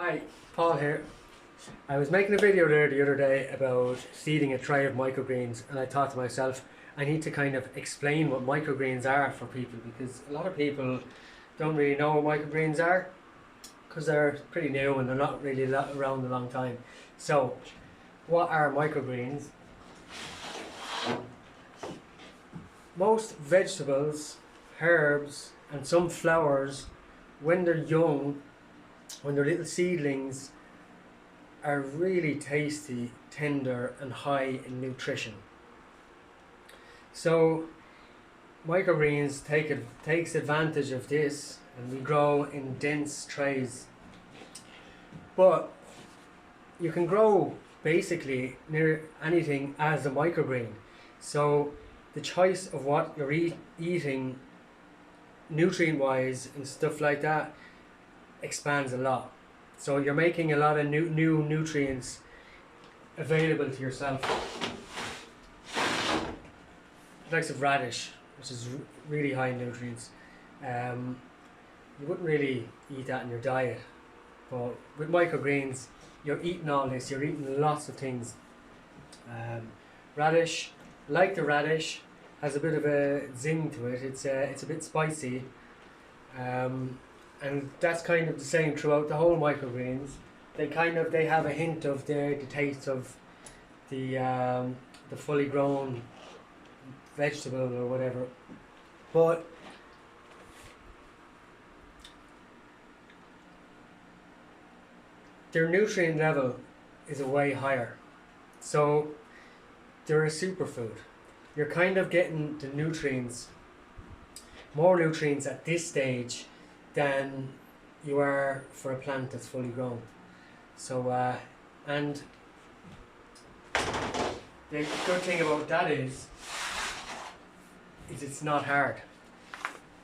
Hi, Paul here. I was making a video there the other day about seeding a tray of microgreens, and I thought to myself, I need to kind of explain what microgreens are for people, because a lot of people don't really know what microgreens are because they're pretty new and they're not really around a long time. So, what are microgreens? Most vegetables, herbs, and some flowers, when they're young, when they're little seedlings, are really tasty, tender, and high in nutrition. So microgreens takes advantage of this, and we grow in dense trays. But you can grow basically near anything as a microgreen. So the choice of what you're eating nutrient-wise and stuff like that expands a lot. So you're making a lot of new nutrients available to yourself. The likes of radish, which is really high in nutrients. You wouldn't really eat that in your diet, but with microgreens, you're eating all this. You're eating lots of things. Radish, like the radish, has a bit of a zing to it. It's a bit spicy. And that's kind of the same throughout the whole microgreens. They have a hint of the taste of the fully grown vegetable or whatever, but their nutrient level is a way higher. So they're a superfood. You're kind of getting the nutrients, more nutrients at this stage than you are for a plant that's fully grown. So and the good thing about that is it's not hard.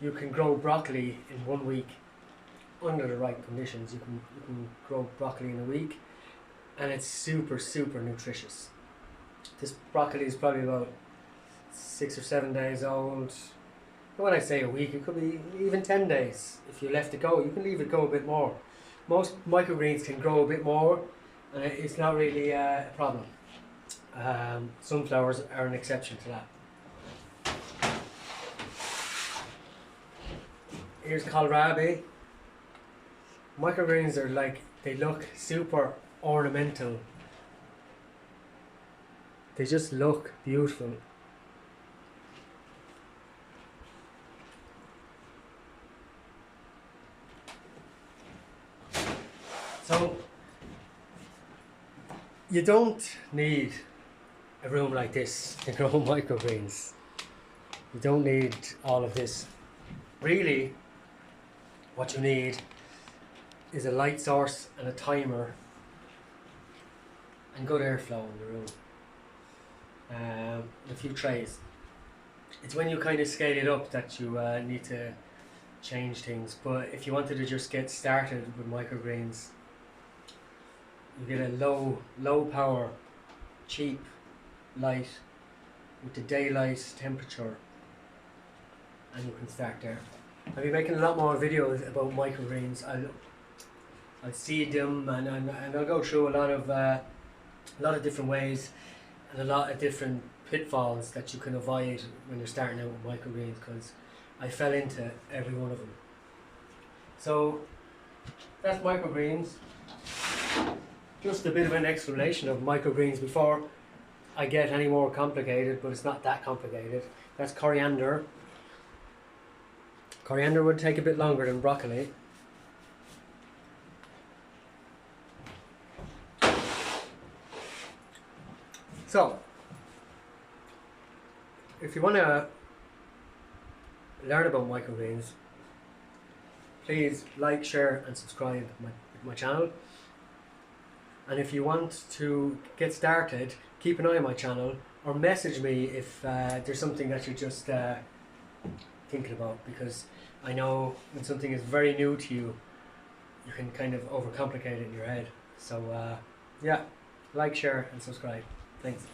You can grow broccoli in 1 week under the right conditions. You can grow broccoli in a week, and it's super nutritious. This broccoli is probably about 6 or 7 days old. When I say a week, it could be even 10 days. If you left it go, you can leave it go a bit more. Most microgreens can grow a bit more, and it's not really a problem. Sunflowers are an exception to that. Here's kohlrabi. Microgreens are they look super ornamental. They just look beautiful. So you don't need a room like this to grow microgreens. You don't need all of this. Really, what you need is a light source and a timer and good airflow in the room. A few trays. It's when you kind of scale it up that you need to change things. But if you wanted to just get started with microgreens, you get a low power, cheap light with the daylight temperature, and you can start there. I'll be making a lot more videos about microgreens. I'll seed them, and I'll go through a lot of different ways and a lot of different pitfalls that you can avoid when you're starting out with microgreens, because I fell into every one of them. So that's microgreens. Just a bit of an explanation of microgreens before I get any more complicated, but it's not that complicated. That's coriander. Coriander would take a bit longer than broccoli. So, if you want to learn about microgreens, please like, share and subscribe to my channel. And if you want to get started, keep an eye on my channel, or message me if there's something that you're just thinking about, because I know when something is very new to you, you can kind of overcomplicate it in your head. So yeah, like, share and subscribe. Thanks.